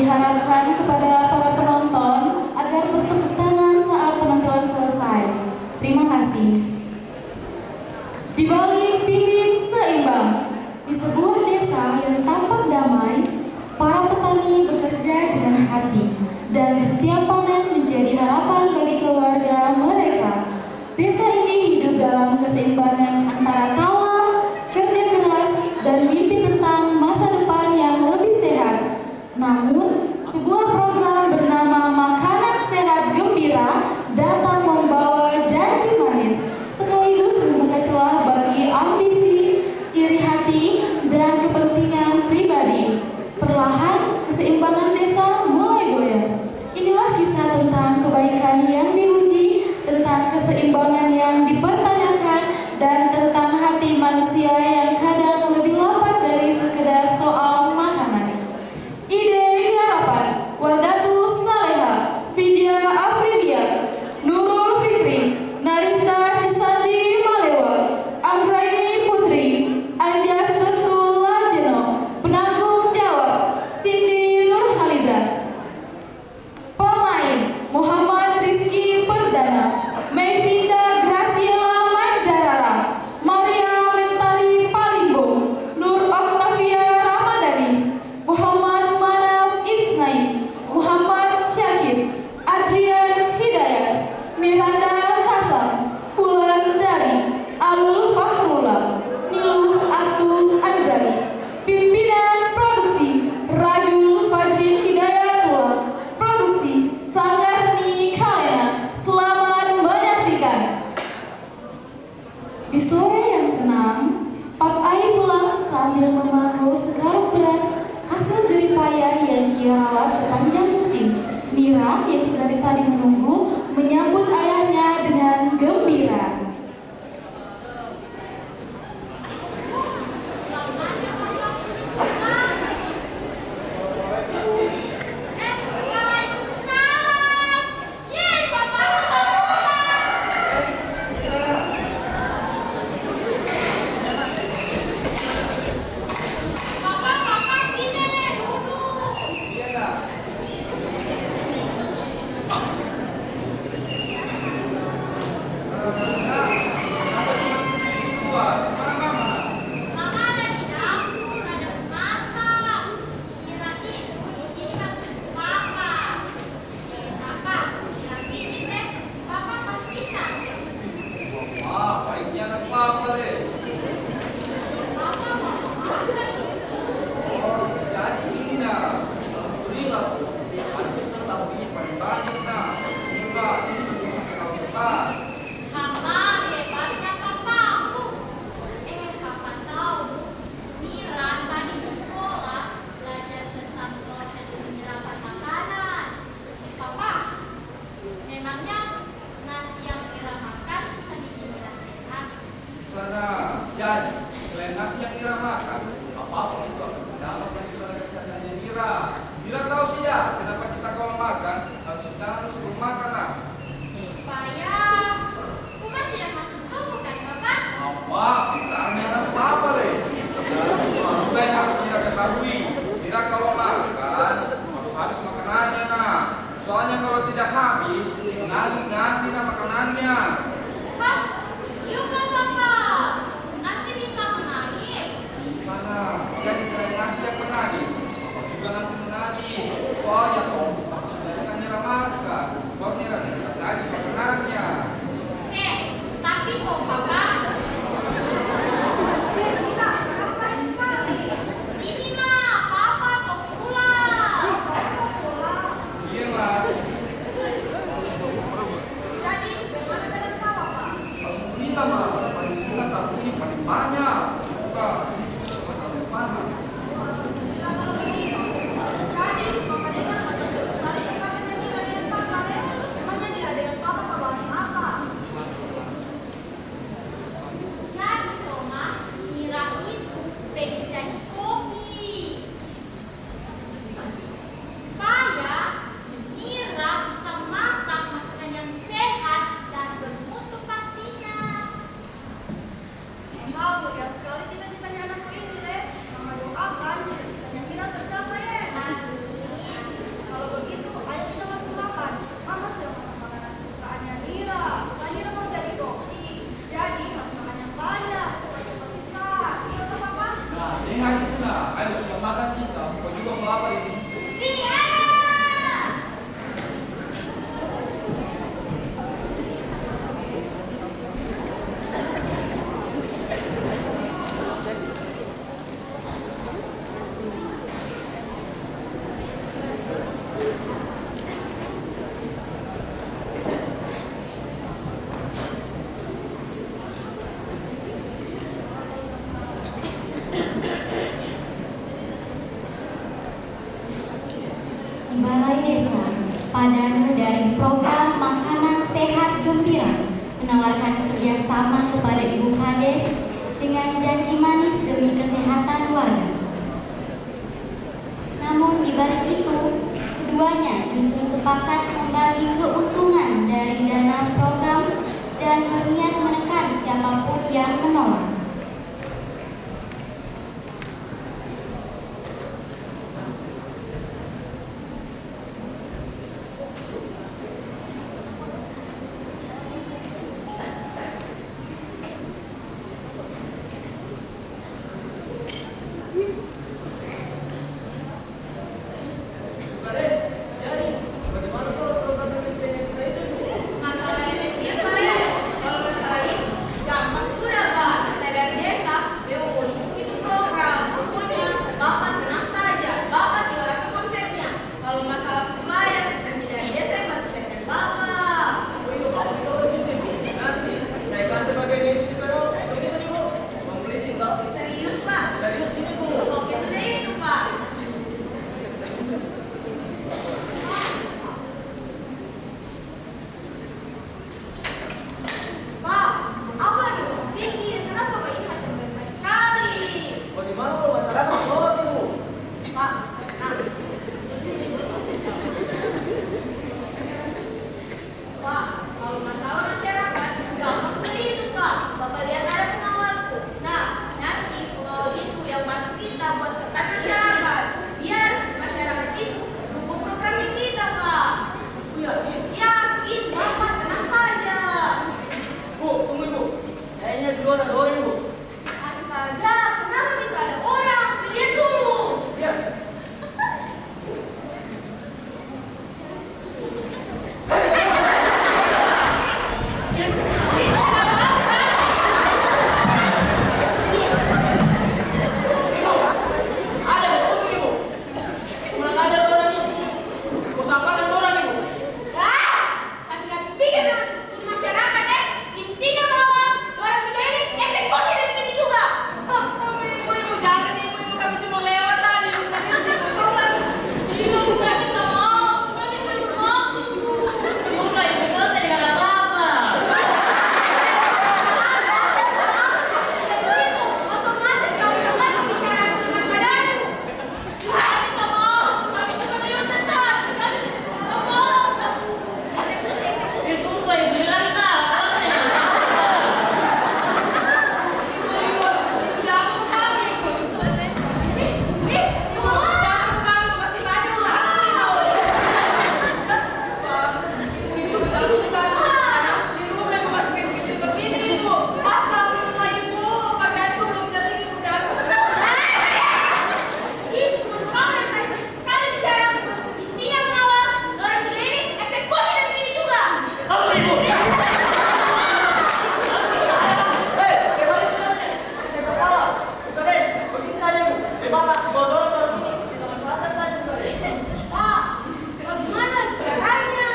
diharapkan kepada para penonton agar bertepuk tangan saat penonton selesai. Terima kasih. Di balik piring seimbang, di sebuah desa yang tampak damai, para petani bekerja dengan hati, dan di setiap panen menjadi harapan bagi keluarga mereka. Desa ini hidup dalam keseimbangan antara tawa, kerja keras, dan mimpi tentang masa depan yang lebih sehat. Namun, sebuah program bernama Makanan Sehat Gembira datang membawa janji manis, sekaligus membuka celah bagi ambisi, iri hati, dan kepentingan pribadi. Perlahan, keseimbangan desa mulai goyah. Inilah kisah tentang kebaikan yang diuji, tentang keseimbangan yang dipertanyakan, dan tentang hati manusia yang kadang lebih lapar dari sekedar soal makanan. Ide garapan Wahdatus Saleha, Vidya Afridia, Nurul Fikri, Narista Cisandi Malewa, Anggraini Putri, Anjas Restu Lajeno, penanggung jawab Cindy Nurhaliza. Pemain Muhammad Rizky Perdana, Mevinda Graciela Manjarara, Maria Mentari Palimbong, Nur Octavia Ramadhani, Muhammad Manaf Isnain, Muhammad Syakib, Adrian Hidayat, Miranda Kasam, Wulandari, Alul Fahrullah, Niluh Astu Anjali. Pimpinan produksi Rajul Fajrin Hidayatullah. Produksi Sangga Seni Kalena. Selamat menyaksikan. Di sore yang tenang, Pak Ai pulang sambil memangul sekarung beras hasil jerih payah yang ia rawat sepanjang musim. Mira yang sedari tadi menunggu menyambut ayahnya dengan gembira. Jadi, selain nasi yang Mira makan, apa-apa itu akan berdampak bagi kesehatannya Mira. Mira tahu tidak kenapa kita kalau makan harus bermakan nak? Supaya kuman tidak masuk tubuh kan Bapak? Apa? Kita hanya apa deh? Juga yang harus Mira ketahui. Mira kalau makan harus makanannya nak. Soalnya kalau tidak habis, nangis nanti nak makanannya. Hah? Iya kan Bapak? Nasi bisa menangis? Bisa nak. Jadi selain nasi yang menangis, apa juga nanti menangis. Soalnya toh, sudah kan Mira makan. Kau Mira tidak saja makanannya. Tapi kok Bapak? Ini mah di Balai Desa, Padanu dari program Makanan Sehat Gembira menawarkan kerjasama kepada Ibu Kades dengan janji manis demi kesehatan warga. Namun di balik itu, keduanya justru sepakat membagi keuntungan dari dana program dan berniat menekan siapapun yang menolak. Masalah MSG Pak ya? Kalau masalah itu gampang sudah Pak. Kita dari desa, BO itu program. Pokoknya Bapak tenang saja. Bapak tinggal atur konsepnya. Kalau masalah supplier, nanti dari desa yang bantu carikan Bapak. Oh iya, bagus kalau gitu Ibu. Nanti saya kasih bagian itu juga dong. Begitu Ibu. Mau melihat Pak? Serius Pak? Serius ini Bu. Oke sudah itu Pak. Pak, apa nih? Tinggi dan kenapa Pak ini macam besar sekali? Bagaimana kalau masyarakat menolak Ibu? Pak, nah. Pak, kalau masalah masyarakat, gampang sekali itu Pak. Bapak lihat ada pengawalku. Nah, nanti pengawal itu yang bantu kita buat tekan masyarakat. Biar masyarakat itu dukung program kita Pak. Bu yakin? Yakin, Bapak tenang saja. Bu, tunggu Ibu. Kayaknya dulu ada orang Ibu. Astaga, kenapa bisa ada orang? Lihat dulu. Lihat. Ada betul Ibu. Kurang ada orang Ibu. Mau sampah dan orang Ibu. Tapi nggak bisa pikir kan? Ini masyarakat intinya mengawal 2003 ini eksekusi dan ini juga. Ibu jangan ibu kami cuma lewat tadi. Ibu bukan kita mau, kami tidak bermaksud. Sudah, Ibu selesai dengan apa-apa. Dari situ otomatis kami akan bicara dengan badanmu. Kami tidak mau, kami cuma lewat setan. Kami tidak mau. Eksekusi. Sumpah, Ibu bilang kita. Ibu jangan kami. Ibu jangan kami pasti banyak lah. Ibu jangan kami. Anak di rumah ibu masih kecil-kecil begini ibu. Astagfirullah ibu. Pakaianku belum jadi ibu jangan. Ih, cuma kau yang baik sekali bicara. Intinya mengawal 2003 ini eksekusi dan ini juga. Apa Ibu? Hei, kembali ke sini. Saya kepala. Bukan deh, begini saja Bu. Bagaimana? Bawa dorong kita manfaatkan saja Bu. Pak, bagaimana caranya?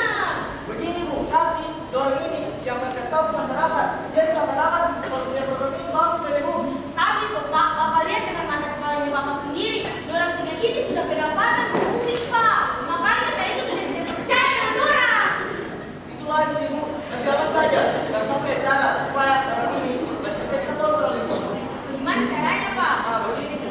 Begini Bu, nanti dorong ini yang akan kasih tahu ke masyarakat. Jadi seakan-akan kalau punya program ini bagus dari Bu. Tapi tuh Pak, Bapak lihat dengan mata kepalanya Bapak sendiri. Dorang punya ini sudah kedapatan musik Pak. Makanya saya itu sudah tidak percaya dengan dorang. Itu lagi sih Bu. Dan jalan saja. Dan sampai cara supaya dorong ini masih bisa kita kontrol Ibu. Gimana caranya Pak? Nah, begini Bu.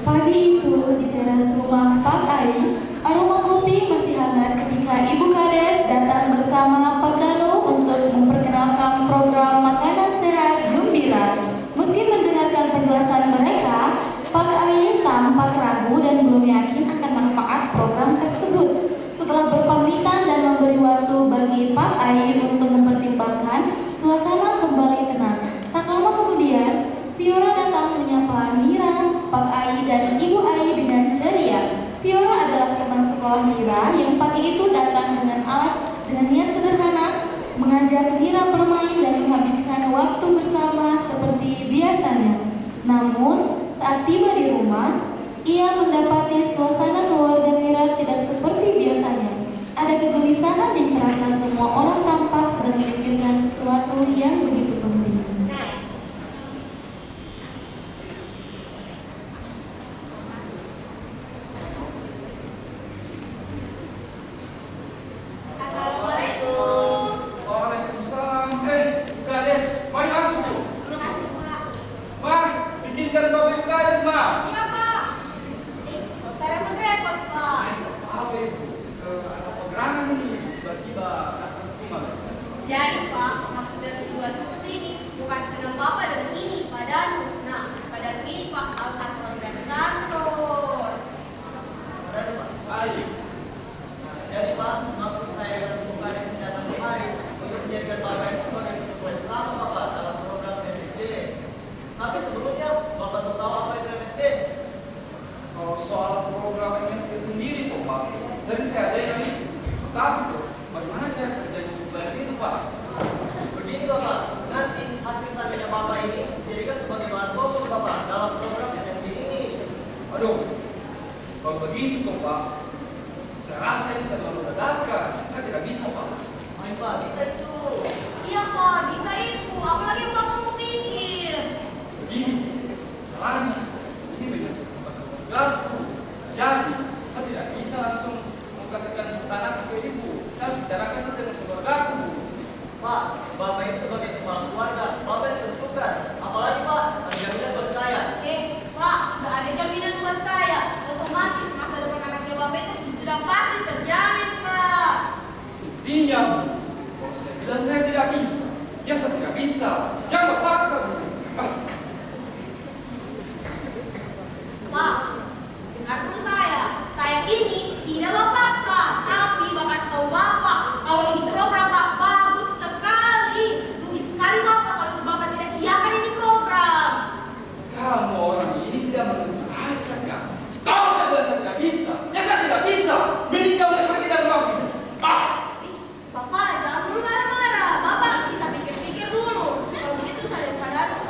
Pagi itu di teras rumah Pak Ai, aroma kopi masih hangat ketika Ibu Kades datang bersama Pak Danu untuk memperkenalkan program makanan sehat gembira. Meski mendengarkan penjelasan mereka, Pak Ai tampak ragu dan belum yakin akan manfaat program tersebut. Setelah berpamitan dan memberi waktu bagi Pak Ai untuk mempertimbangkan, suasana kembali tenang. Tak lama kemudian, Fiora datang menyapa Nira, Pak Ai, dan Ibu Ai dengan ceria. Fiora adalah mengajak Nira bermain dan menghabiskan waktu bersama seperti biasanya. Namun, saat tiba di rumah, ia mendapati suasana keluarga Nira tidak seperti biasanya. Ada kegelisahan yang terasa, semua orang tampak sedang memikirkan sesuatu yang begitu penting. Assalamualaikum. Waalaikumsalam. Kades, mari masuk Bu. Makasih, Pak. Mah, bikinkan kopi Kades, Mah. Iya, Pak. Nggak usah repot-repot, Pak. Apa Ibu? Ada pegerangan ini, tiba-tiba datang ke rumah. Jadi, Pak, maksud dan tujuan ke sini bukan sekedar Bapak dengan ini, Pak Danu. Nah, Pak Danu ini, Pak, salah satu organ kantor. Baik. Jadi Pak, maksud saya dengan Ibu Kades yang datang kemari untuk menjadikan Bapak ini sebagai penyuluh utama Bapak dalam program MSD. Tapi sebelumnya Bapak sudah tahu apa itu MSD? Kalau soal program MSD sendiri tuh Pak, sering saya dengar itu. Tapi tuh, bagaimana cara kerjanya supaya itu Pak? Begini Bapak, nanti hasil tandanya Bapak ini dijadikan sebagai bahan pokok Bapak dalam program MSD ini. Aduh, kalau begitu tuh Pak, saya rasa ini terlalu dadakan. Saya tidak bisa Pak. Main Pak, bisa itu. Iya, Pak, bisa itu. Apalagi yang Bapak mau pikir. Begini, salahnya ini menyangkut tempat keluargaku. Jadi, saya tidak bisa langsung mengkasihkan tanah ke Ibu. Saya harus bicarakan dulu dengan keluargaku. Pak, Bapak ini sebagai kepala keluarga, Bapak yang tentukan. Apalagi Pak, ada jaminan buat saya. Pak, sudah ada jaminan buat kaya. Otomatis masa depan anaknya Bapak itu sudah pasti terjamin, Pak. Intinya, Bu, kalau saya bilang saya tidak bisa, ya saya tidak bisa. Jangan paksa Bu. Pak, dengar dulu saya ini tidak berpaksa, tapi Bapak kasih tahu Bapak kalau ini program Pak bagus sekali. Rugi sekali Bapak kalau Bapak tidak iakan ini program. Kamu orang ini tidak mengerti bahasa kan? Kalau saya bilang saya tidak bisa, ya saya tidak bisa. Menikah seperti tidak mau. Bapak jangan dulu marah-marah. Bapak bisa pikir-pikir dulu. Kalau begitu saya dan Pak Danu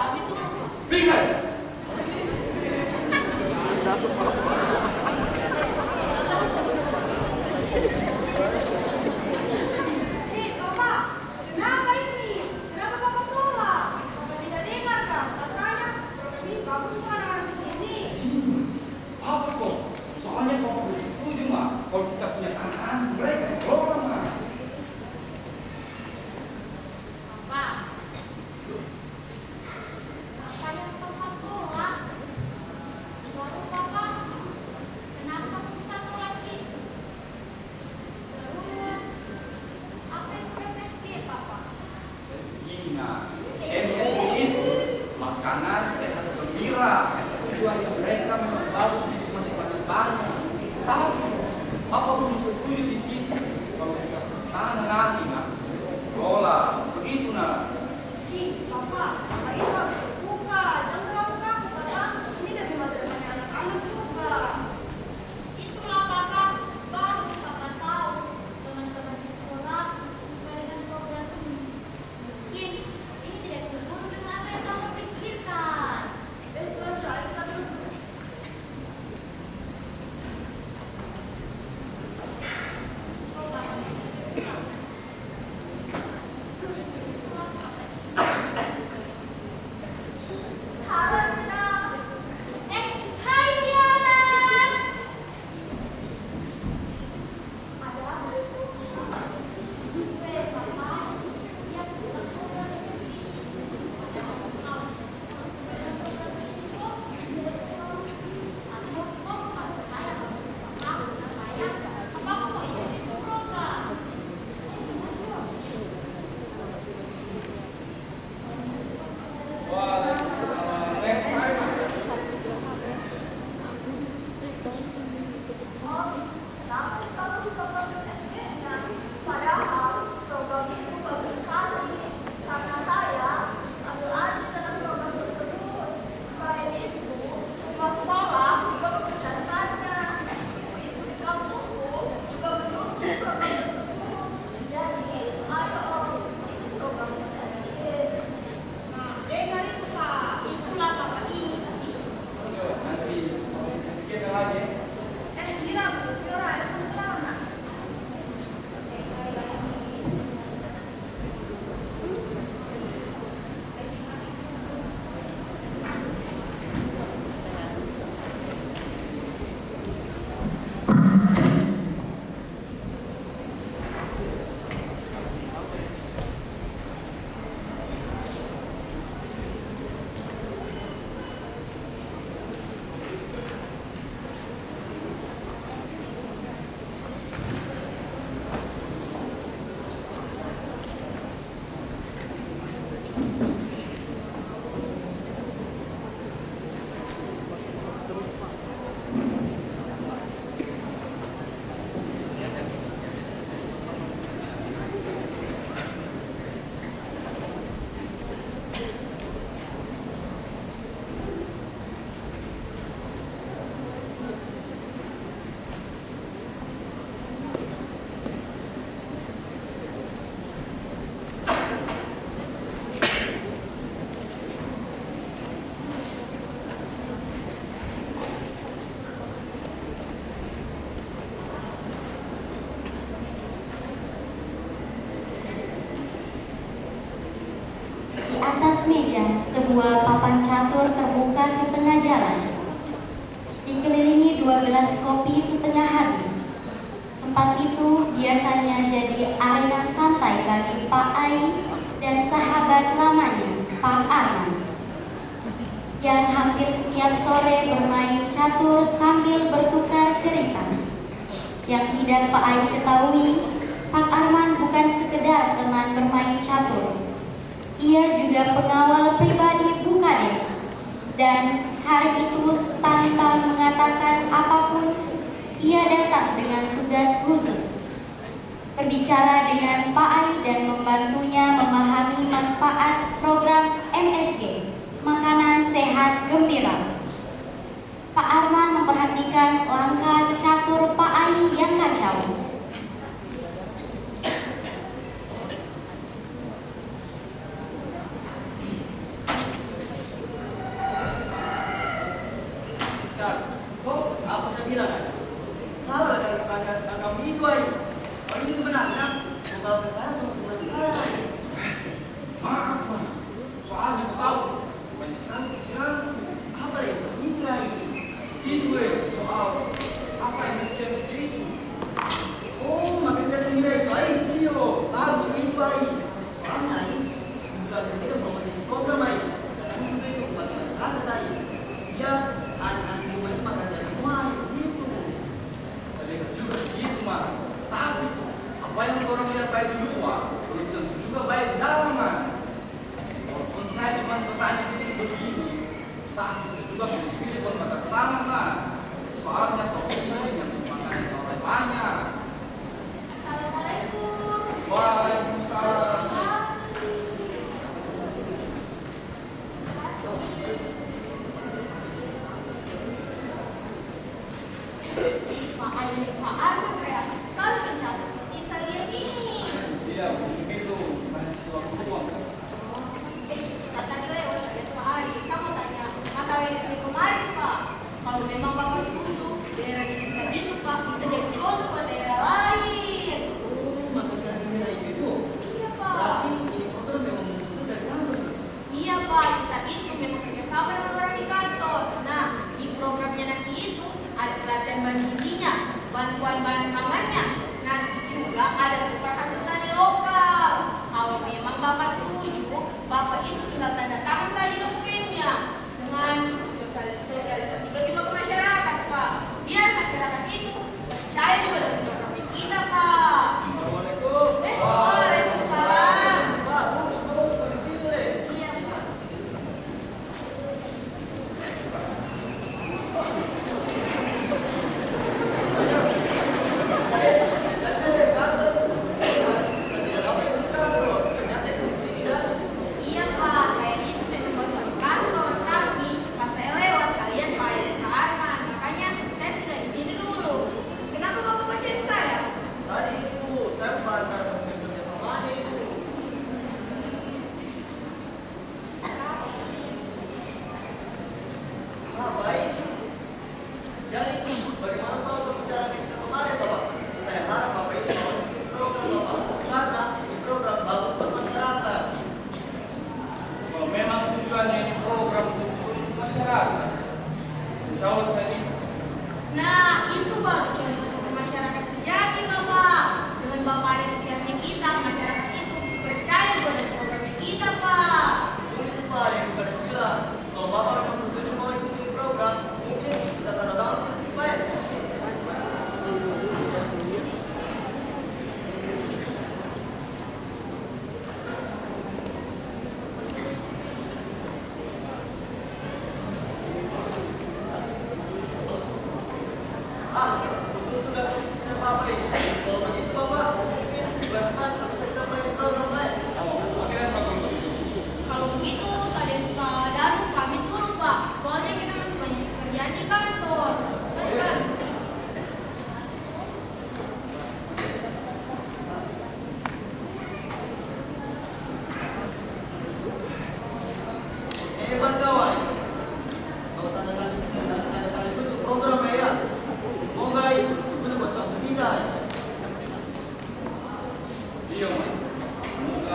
Di atas meja, sebuah papan catur terbuka setengah jalan. Dikelilingi 12 kopi setengah habis. Tempat itu biasanya jadi arena santai bagi Pak Ai dan sahabat lamanya, Pak Arman, yang hampir setiap sore bermain catur sambil bertukar cerita. Yang tidak Pak Ai ketahui, Pak Arman bukan sekedar teman bermain catur. Ia juga pengawal pribadi Bukades, dan hari itu tanpa mengatakan apapun, ia datang dengan tugas khusus, berbicara dengan Pak Ai dan membantunya memahami manfaat program MSG, Makanan Sehat Gembira. Pak Arman memperhatikan langkah catur Pak Ai yang kacau. Kok apa saya bilang kan? Salah dari bacaan kamu itu aja. Kalau ini sebenarnya bukan saya, bukan saya. Maaf, Mas. Soalnya aku tahu banyak sekali pikiran. Apa itu? Mitra ini. Itu soal apa yang MSG itu. Oh, makanya saya mengira itu aja. Iyo, Bagus itu aja. Soalnya ini bukan sendiri promosi program aja. Dan itu itu buat masyarakat aja. Ya, anak-anak rumah itu makan dari semua gitu. saya lihat juga gitu, Mas. Tapi apa yang orang lihat baik di luar, belum tentu juga baik di dalam, Mas. Walaupun saya cuma bertanya kecil begini, tapi saya juga pilih buat mata pertama, Mas. Soalnya toko ini yang dimakan oleh banyak. Assalamualaikum. Waalaikumsalam. Pak Arman kreatif sekali mencatat mesin saya lihat ini. Iya, begitu. Banyak waktu luang. Kata dia lewat saya Pak Ari. Saya mau tanya masalah ini sendiri kemarin Pak. Kalau memang Bapak setuju, daerah ini kayak gitu Pak bisa jadi contoh buat daerah lain. Oh, makanya saya mengira itu. Iya Pak. Berarti ini program memang muncul dari kantor. Iya Pak, kita itu memang kerjasama dengan orang di kantor. Nah, di programnya nanti itu ada pelatihan bahan gizinya, bantuan bahan pangannya, nanti juga ada tukar hasil tani lokal.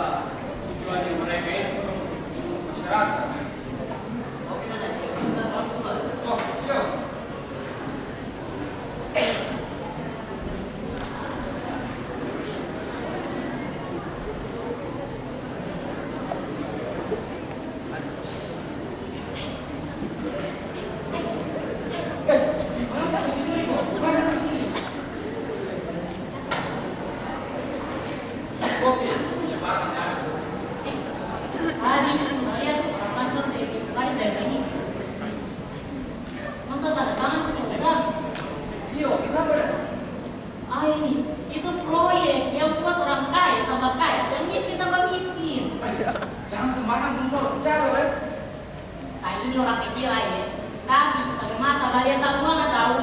Ya, tujuannya mereka itu untuk masyarakat. Oke, Nenek. Bisa pamit, Pak. Oh, iya. Kopi, punya barang ya. Tadi saya orang kantor di Paris dari sini. Masa tanda tangan punya program? Iya, kenapa deh? Itu proyek yang buat orang kaya tambah kaya dan miskin tambah miskin. Jangan sembarang ngomong bicara, ya. Saya ini orang kecil aja, tapi sampai mata kalian semua nggak tahu.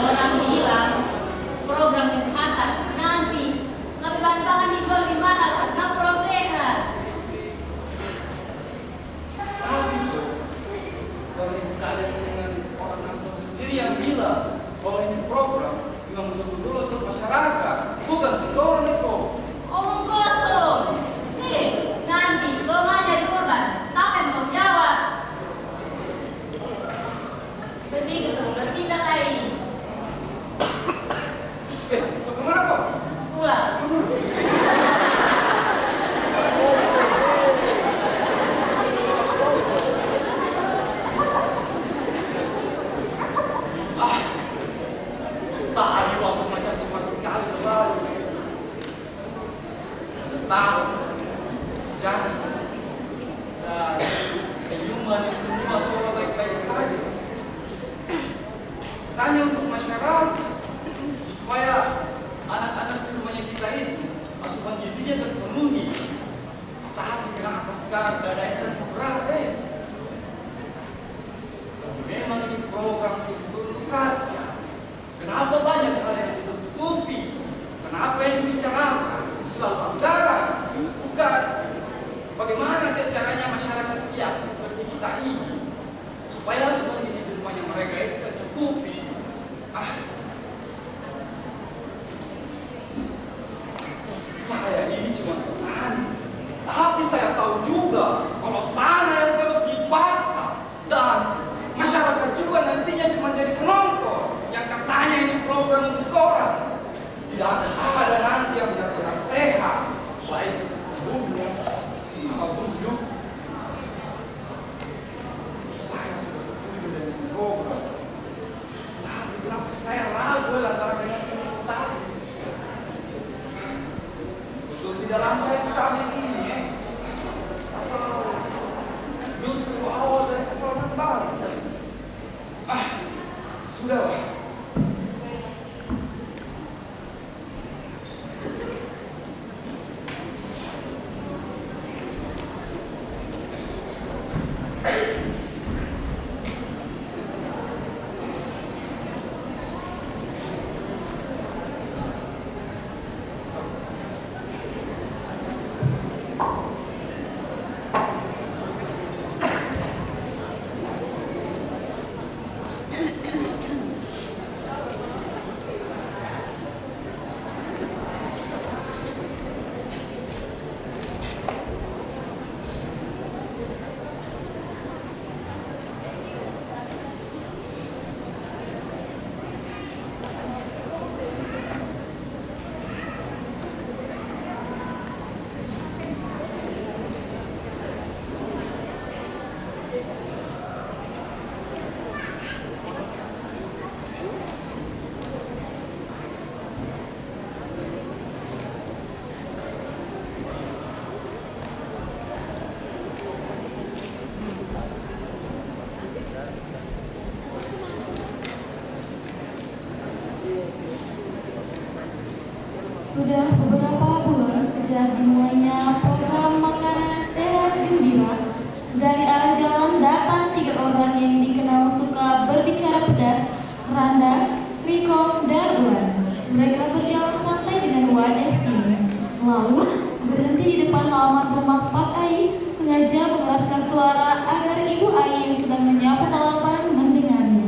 Orang bilang program kesehatan nanti tapi bahan-bahan dijual di mana? Karena program sehat. Tapi tuh, kalau ibu kades dengan orang kantor sendiri yang bilang kalau ini program memang betul-betul untuk masyarakat, bukan untuk orang itu. Omong kosong. Nanti kalau nggak jadi korban, siapa yang mau jawab? Berpikir sebelum bertindak lagi. So kemana kok? Pulang. Tadi waktu macam cepat sekali berlalu. Tahu, janji, dan senyuman yang semua seolah baik-baik saja. Tanya untuk masyarakat supaya anak-anak di rumahnya kita itu asupan gizinya terpenuhi. Tapi kenapa sekarang dadanya terasa berat, Memang ini program untuk rakyat. Kenapa banyak hal yang ditutupi? Kenapa yang dibicarakan selalu anggaran? Bukan bagaimana caranya masyarakat biasa seperti kita ini supaya semua isi di rumahnya mereka itu tercukupi. Saya ini cuma petani, tapi saya tahu juga kalau tanah yang terus dipaksa dan masyarakat juga nantinya cuma jadi penonton yang katanya ini program untuk orang. Tidak ada nanti yang benar-benar sehat, baik tubuhnya maupun hidup. Saya sudah setuju dengan program, tapi kenapa saya ragu antara dengan semua tadi? Betul tidak lambai saat ini, atau justru awal dari kesalahan baru? Sudahlah. Sudah beberapa bulan sejak dimulainya program makanan sehat gembira, dari arah jalan datang 3 orang yang dikenal suka berbicara pedas, Randa, Riko, dan Ulan. Mereka berjalan santai dengan wajah sinis, lalu berhenti di depan halaman rumah Pak Ai, sengaja mengeraskan suara agar Ibu Ai yang sedang menyapu halaman mendengarnya.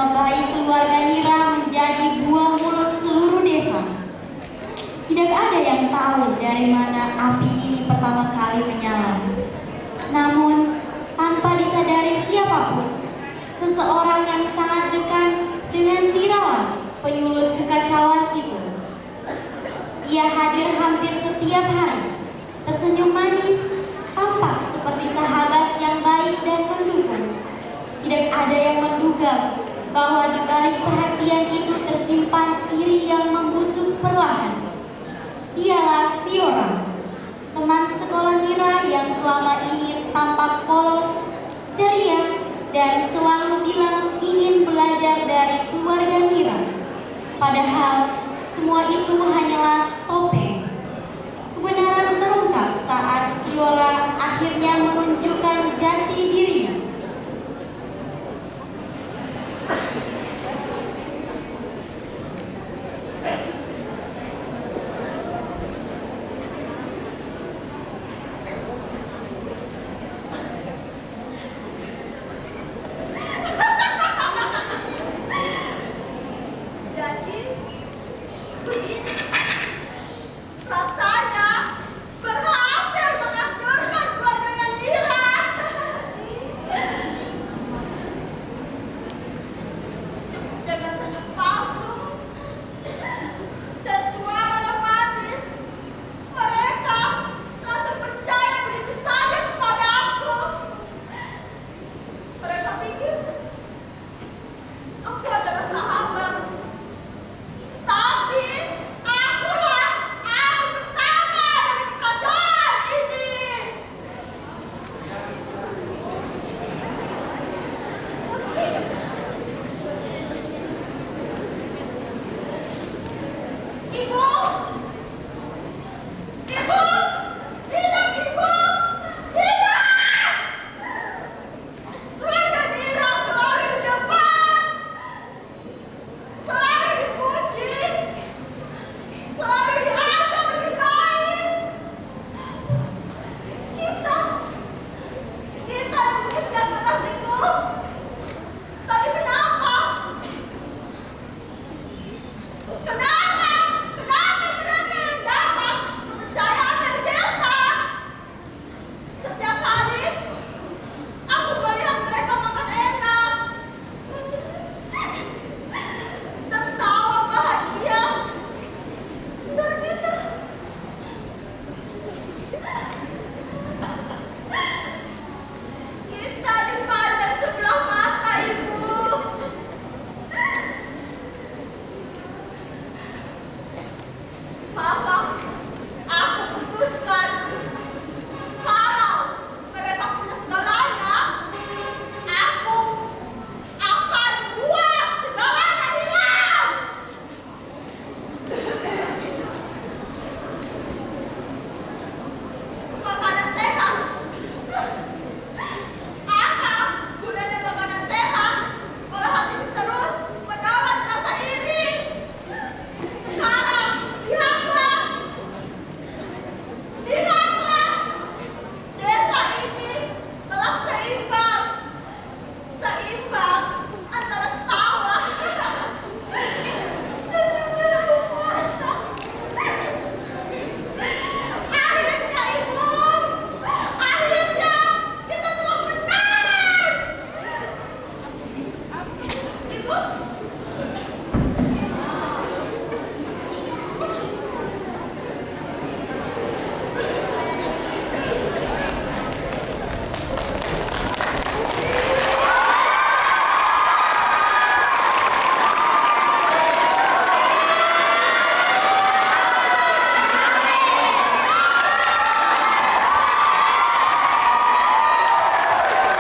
nama baik keluarga Nira menjadi buah mulut seluruh desa. Tidak ada yang tahu dari mana api ini pertama kali menyala. Namun, tanpa disadari siapapun, seseorang yang sangat dekat dengan Nirawan, penyulut kekacauan itu. Ia hadir hampir setiap hari, tersenyum manis, tampak seperti sahabat yang baik dan mendukung. Tidak ada yang menduga bahwa di balik perhatian itu tersimpan iri yang membusuk perlahan. Dialah Fiora, teman sekolah Nira yang selama ini tampak polos, ceria, dan selalu bilang ingin belajar dari keluarga Nira. Padahal semua itu hanyalah